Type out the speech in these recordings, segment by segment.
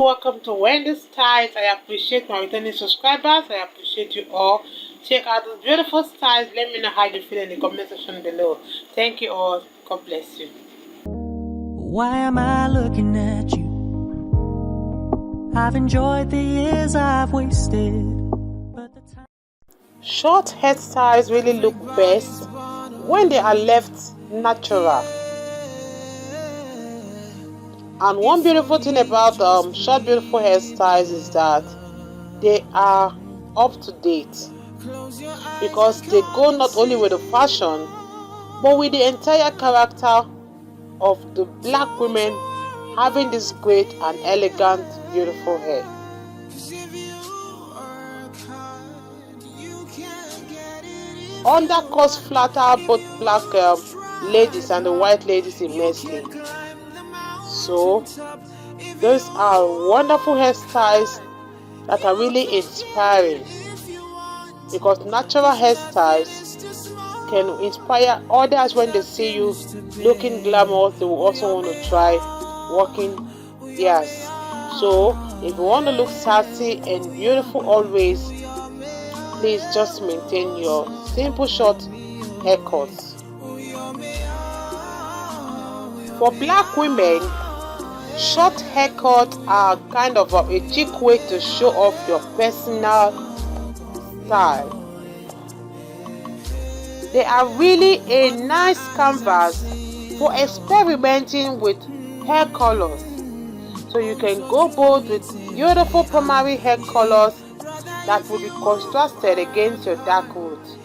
Welcome to Wendy's Styles. I appreciate my returning subscribers. I appreciate you all. Check out those beautiful styles. Let me know how you feel in the comment section below. Thank you all. God bless you. Why am I looking at you? I've enjoyed the years I've wasted, but the time... Short hairstyles really look best when they are left natural. And one beautiful thing about short beautiful hairstyles is that they are up to date, because they go not only with the fashion but with the entire character of the black women having this great and elegant beautiful hair. Undercuts flatter both black ladies and the white ladies immensely. So those are wonderful hairstyles that are really inspiring, because natural hairstyles can inspire others. When they see you looking glamorous, they will also want to try working theirs. So if you want to look sassy and beautiful always, please just maintain your simple short haircuts. For black women, short haircuts are kind of a cheap way to show off your personal style. They are really a nice canvas for experimenting with hair colors. So you can go bold with beautiful primary hair colors that will be contrasted against your dark roots,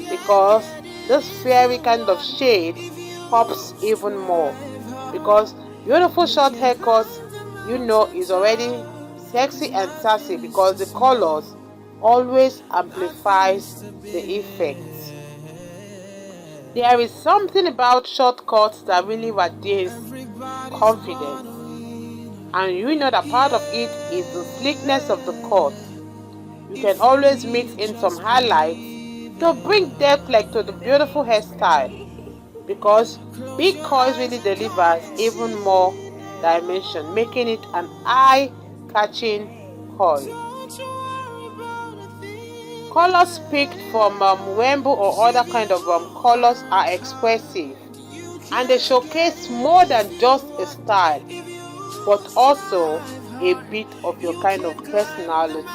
because this fairy kind of shade pops even more. Because beautiful short haircuts, is already sexy and sassy, because the colors always amplifies the effects. There is something about short cuts that really radiates confidence, and that part of it is the sleekness of the cut. You can always mix in some highlights to bring depth like to the beautiful hairstyle, because big coils really delivers even more dimension, making it an eye-catching coil. Colors picked from rainbow or other kind of colors are expressive, and they showcase more than just a style, but also a bit of your kind of personality.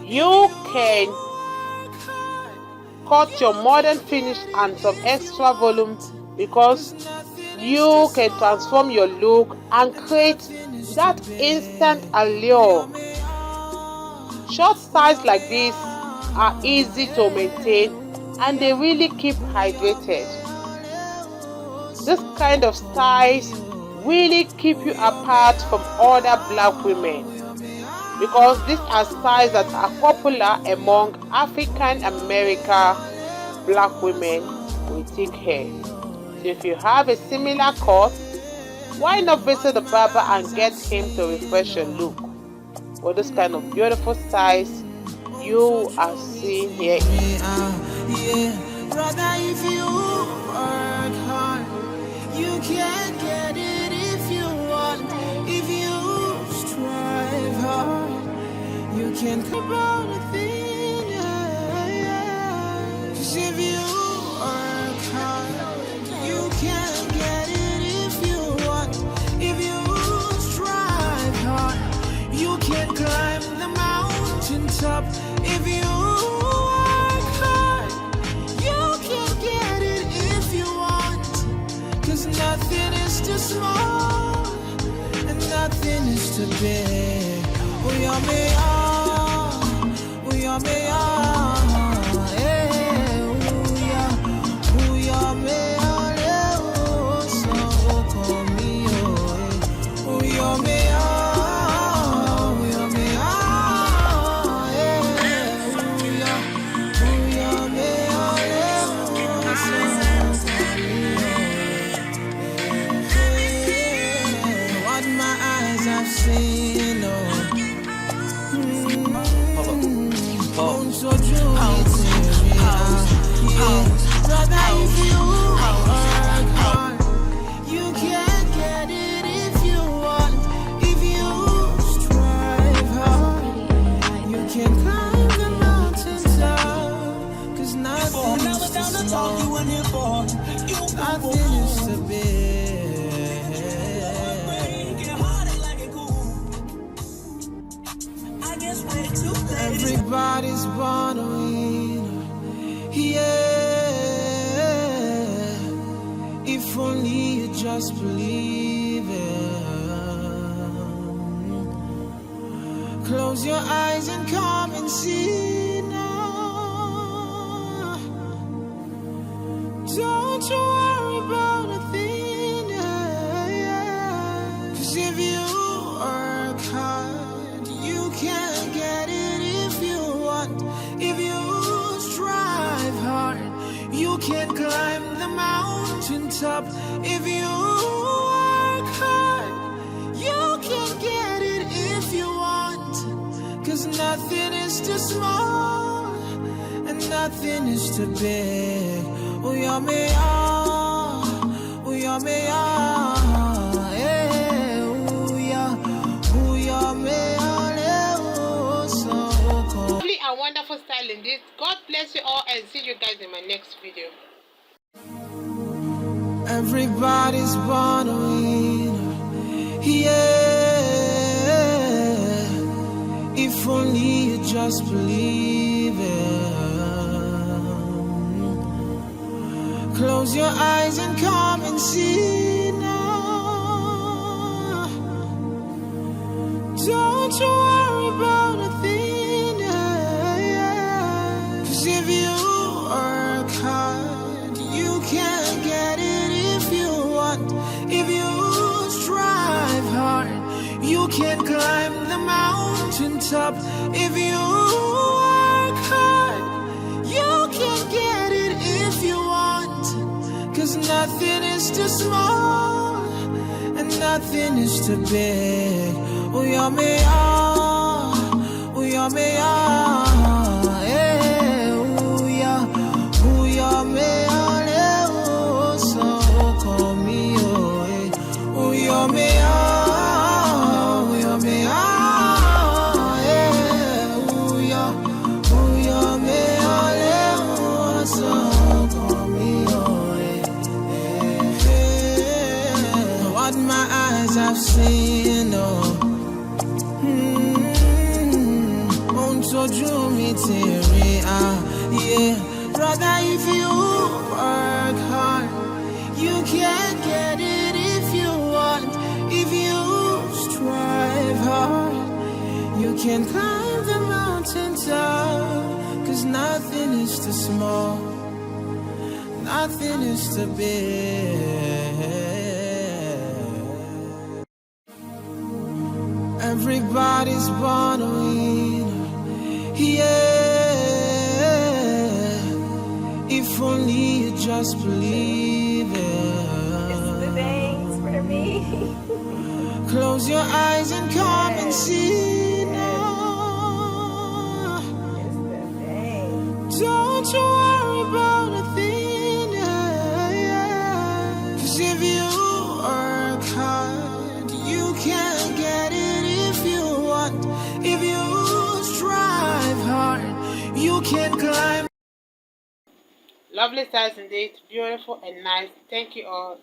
You can cut your modern finish and some extra volume, because you can transform your look and create that instant allure. Short styles like this are easy to maintain, and they really keep hydrated. This kind of styles really keep you apart from other black women, because these are styles that are popular among African American black women with thick hair. So if you have a similar cut, why not visit the barber and get him to refresh your look with this kind of beautiful styles you are seeing here. Brother, if you work hard, you can get it if you want. If you strive hard, you can come out a thing. Cause if you work hard, you can get it if you want. If you strive hard, you can climb the mountain top. If you work hard, you can get it if you want. Cause nothing is too small and nothing is too big. We are me all, we are me all. We are me all. So call me, we are me all, we are me all. We are me all. What my eyes have seen, so true. Brother, if you work hard, you can get it if you want. If you nothing is too big. Everybody's born a winner, yeah. If only you just believe it. Close your eyes and come and see now. Don't you worry about a thing, yeah. 'Cause if you work hard, you can get it if you want. If you strive hard, you can climb the mountaintop. If you work hard, you can get it if you want. 'Cause nothing is too small and nothing is too big. Oh, you're me, oh, you're me, yeah, oh, you're me, oh, so cool. Lovely and wonderful style indeed. God bless you all and see you guys in my next video. Everybody's born a winner, yeah. If only you just believe it. Close your eyes and come and see now. Don't you worry about a thing, yeah. 'Cause if you work hard, you can get it if you want. If you strive hard, you can climb the mountaintop. If you work hard, you can get it if you want. 'Cause nothing is too small and nothing is too big. Oh, you're me, oh, you're me, yeah, oh, you're me, oh, so call me, oh, yeah. Oh, you're me, you're me, yeah, oh, you're me, oh, so call me, oh, yeah. What my eyes have seen, oh. So drew me to yeah. Brother, if you work hard, you can get it if you want. If you strive hard, you can climb the mountaintop. 'Cause nothing is too small, nothing is too big. Everybody's born a winner, yeah. If only you just believe it. It's the veins for me. Close your eyes and come and see now. It's the veins. Don't you worry about a thing, yeah. 'Cause if you work hard, you can get it if you want. If you strive hard, you can climb. Lovely styles indeed. Beautiful and nice. Thank you all.